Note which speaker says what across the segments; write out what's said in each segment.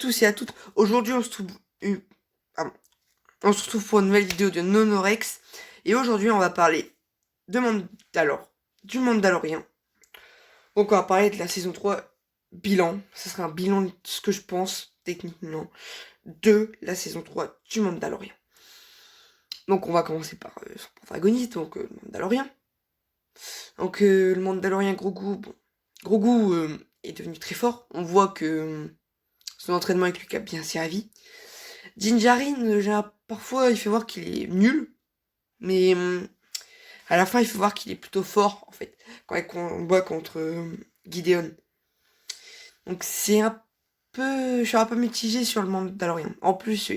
Speaker 1: tous et à toutes. Aujourd'hui, on se retrouve pour une nouvelle vidéo de Nonorex. Et aujourd'hui, on va parler du Mandalorien. Donc, on va parler de la saison 3 bilan. Ce sera un bilan de ce que je pense, techniquement, de la saison 3 du Mandalorien. Donc, on va commencer par son protagoniste, donc le Mandalorien. Donc, le Mandalorien Grogu, Grogu est devenu très fort. On voit que son entraînement avec Luke a bien servi. Din Djarin, parfois, il fait voir qu'il est nul. Mais à la fin, il faut voir qu'il est plutôt fort, en fait, quand il combat contre Gideon. Donc c'est un peu... Je suis un peu mitigé sur le Mandalorian. En plus,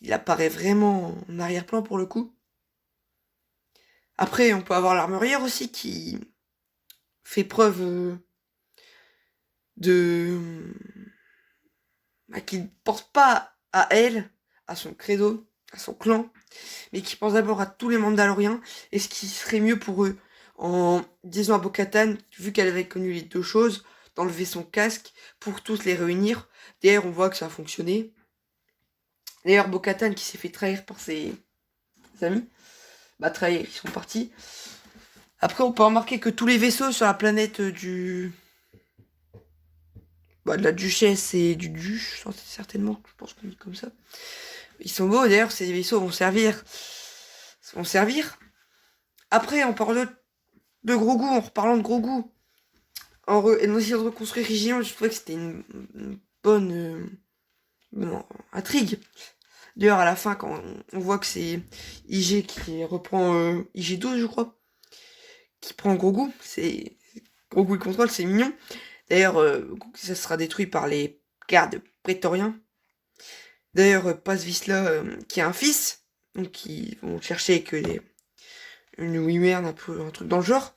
Speaker 1: il apparaît vraiment en arrière-plan pour le coup. Après, on peut avoir l'armurière aussi qui fait preuve de... qui ne pense pas à elle, à son credo, à son clan, mais qui pense d'abord à tous les Mandaloriens et ce qui serait mieux pour eux. En disant à Bo-Katan, vu qu'elle avait connu les deux choses, d'enlever son casque pour tous les réunir. D'ailleurs, on voit que ça a fonctionné. D'ailleurs, Bo-Katan qui s'est fait trahir par ses amis, trahir, ils sont partis. Après, on peut remarquer que tous les vaisseaux sur la planète de la duchesse et du duche, certainement, je pense qu'on dit comme ça. Ils sont beaux, d'ailleurs, ces vaisseaux vont servir. Après, en parlant de Grogu, en reparlant de Grogu, en essayant de reconstruire Rigion, je trouvais que c'était une bonne intrigue. D'ailleurs, à la fin, quand on voit que c'est IG qui reprend IG-12, je crois, qui prend Grogu, c'est Grogu il contrôle, c'est mignon. D'ailleurs, ça sera détruit par les gardes prétoriens. D'ailleurs, Paz Vizsla, qui a un fils, donc ils vont chercher une Wimerne, un truc dans le genre.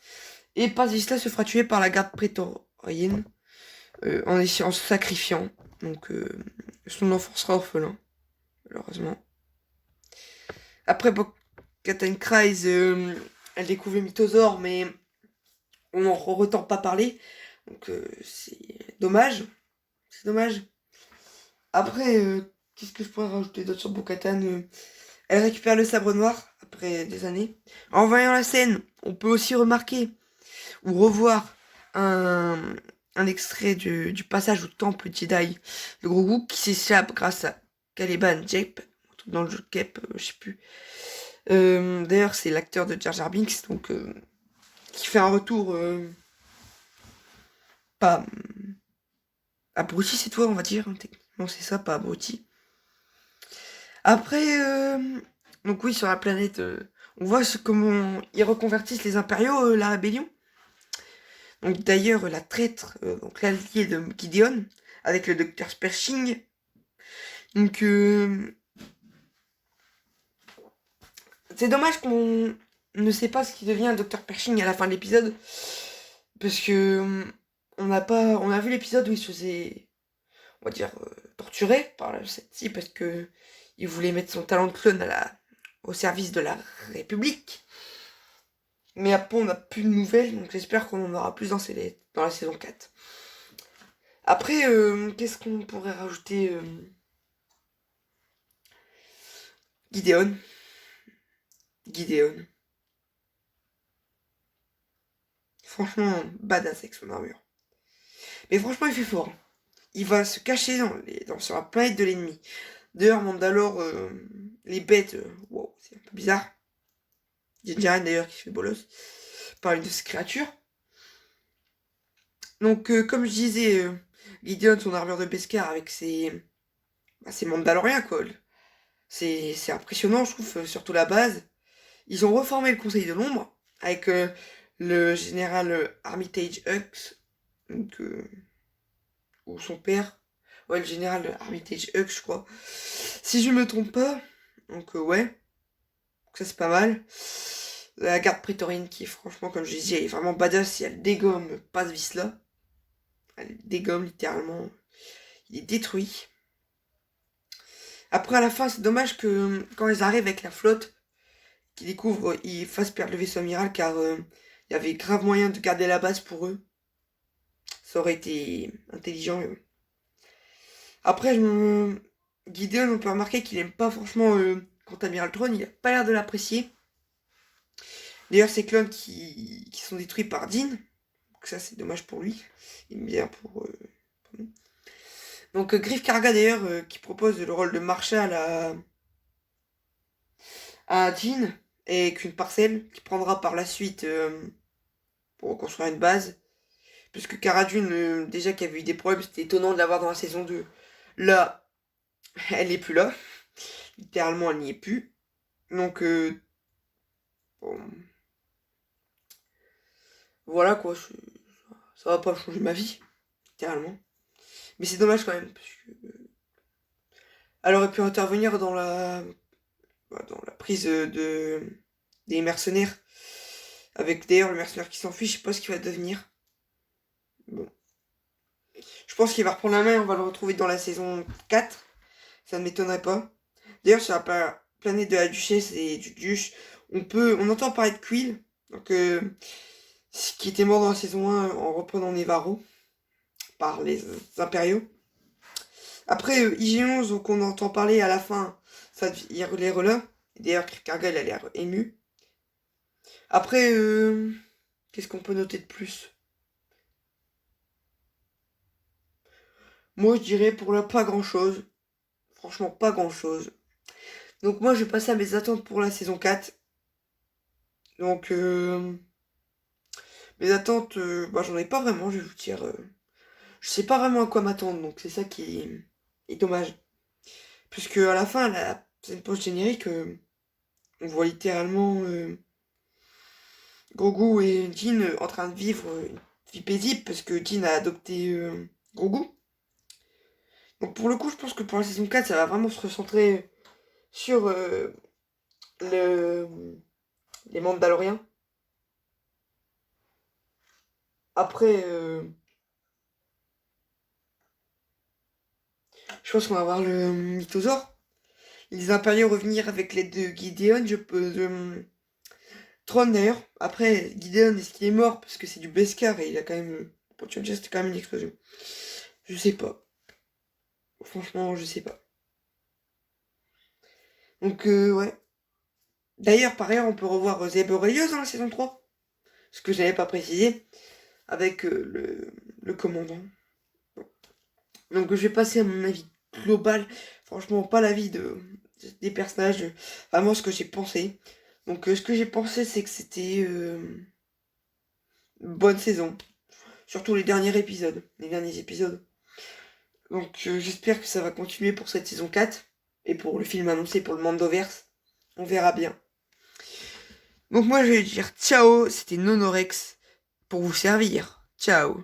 Speaker 1: Et Paz Vizsla se fera tuer par la garde prétorienne en se sacrifiant. Donc, son enfant sera orphelin, malheureusement. Après, Bo-Katan Kryze, elle découvre le mythosaure, mais on n'en retend pas parler. Donc, c'est dommage. C'est dommage. Après, qu'est-ce que je pourrais rajouter d'autre sur Bo-Katan elle récupère le sabre noir après des années. En voyant la scène, on peut aussi remarquer ou revoir un extrait du passage au temple Jedi de Grogu qui s'échappe grâce à Caliban Jape, dans le jeu de Cape, je sais plus. D'ailleurs, c'est l'acteur de Jar Jar Binks, donc qui fait un retour pas abruti cette fois, on va dire. Techniquement, c'est ça, pas abruti. Après, donc oui, sur la planète, on voit comment ils reconvertissent les impériaux, la rébellion. Donc d'ailleurs, la traître, donc l'allié de Gideon, avec le docteur Pershing. Donc c'est dommage qu'on ne sait pas ce qui devient Dr Pershing à la fin de l'épisode. Parce que on a vu l'épisode où il se faisait, on va dire, torturer par celle-ci parce que il voulait mettre son talent de clone au service de la République. Mais après, on n'a plus de nouvelles, donc j'espère qu'on en aura plus dans la saison 4. Après, qu'est-ce qu'on pourrait rajouter Gideon. Franchement, badass avec son armure. Mais franchement, il fait fort. Hein. Il va se cacher sur la planète de l'ennemi. D'ailleurs, Mandalore, les bêtes, wow, c'est un peu bizarre. Din Djarin d'ailleurs qui se fait bolos par une de ces créatures. Donc, comme je disais, Gideon, son armure de Beskar avec ses Mandaloriens, quoi. C'est impressionnant, je trouve, surtout la base. Ils ont reformé le Conseil de l'Ombre avec le général Armitage Hux, donc, ou son père. Ouais, le général Armitage Hux, je crois. Si je me trompe pas. Donc, ouais. Donc, ça, c'est pas mal. La garde prétorienne qui, franchement, comme je disais, elle est vraiment badass. Si elle dégomme Paz Vizsla. Elle dégomme littéralement. Il est détruit. Après, à la fin, c'est dommage que quand ils arrivent avec la flotte, qu'ils découvrent, ils fassent perdre le vaisseau amiral car il y avait grave moyen de garder la base pour eux. Ça aurait été intelligent. Après, Gideon, on peut remarquer qu'il aime pas franchement quand Amiral Throne, il a pas l'air de l'apprécier. D'ailleurs, ces clones qui sont détruits par Dean. Donc ça, c'est dommage pour lui. Il aime bien pour nous. Donc Griff Karga, d'ailleurs, qui propose le rôle de Marshall à Dean, et qu'une parcelle qui prendra par la suite pour construire une base. Puisque Cara Dune, déjà qu'il y avait eu des problèmes, c'était étonnant de l'avoir dans la saison 2. Là, elle n'est plus là. Littéralement, elle n'y est plus. Donc, bon, voilà quoi. Ça va pas changer ma vie, littéralement. Mais c'est dommage quand même, parce que elle aurait pu intervenir dans la prise des mercenaires. Avec d'ailleurs le mercenaire qui s'enfuit, je sais pas ce qu'il va devenir. Bon. Je pense qu'il va reprendre la main, on va le retrouver dans la saison 4. Ça ne m'étonnerait pas. D'ailleurs, sur la planète de la duchesse et du duche, on entend parler de Quill, donc, qui était mort dans la saison 1 en reprenant Nevarro par les impériaux. Après, IG-11, donc on entend parler à la fin, ça il relève là. D'ailleurs, Kargal a l'air ému. Après, qu'est-ce qu'on peut noter de plus? Moi, je dirais pour là, pas grand-chose. Franchement, pas grand-chose. Donc moi, je vais passer à mes attentes pour la saison 4. Donc, mes attentes, bah, j'en ai pas vraiment, je vais vous dire. Je sais pas vraiment à quoi m'attendre, donc c'est ça qui est dommage. Puisque à la fin, c'est une pause générique, on voit littéralement Grogu et Din en train de vivre une vie paisible, parce que Din a adopté Grogu. Donc pour le coup, je pense que pour la saison 4, ça va vraiment se recentrer sur le, les Mandaloriens. Après, je pense qu'on va voir le mythosaure. Les impériaux revenir avec l'aide de Gideon, je peux... Tron d'ailleurs. Après, Gideon, est-ce qu'il est mort? Parce que c'est du Beskar et il a quand même... Pour tuer c'était quand même une explosion. Je sais pas. Franchement, je sais pas. Donc, ouais. D'ailleurs, par ailleurs, on peut revoir Zeb Orrelios dans la saison 3. Ce que j'avais pas précisé. Avec le commandant. Bon. Donc, je vais passer à mon avis global. Franchement, pas l'avis des personnages. Vraiment, ce que j'ai pensé. Donc, ce que j'ai pensé, c'est que c'était une bonne saison. Surtout les derniers épisodes. Les derniers épisodes. Donc, j'espère que ça va continuer pour cette saison 4. Et pour le film annoncé pour le Mandoverse. On verra bien. Donc, moi, je vais dire ciao. C'était Nonorex pour vous servir. Ciao.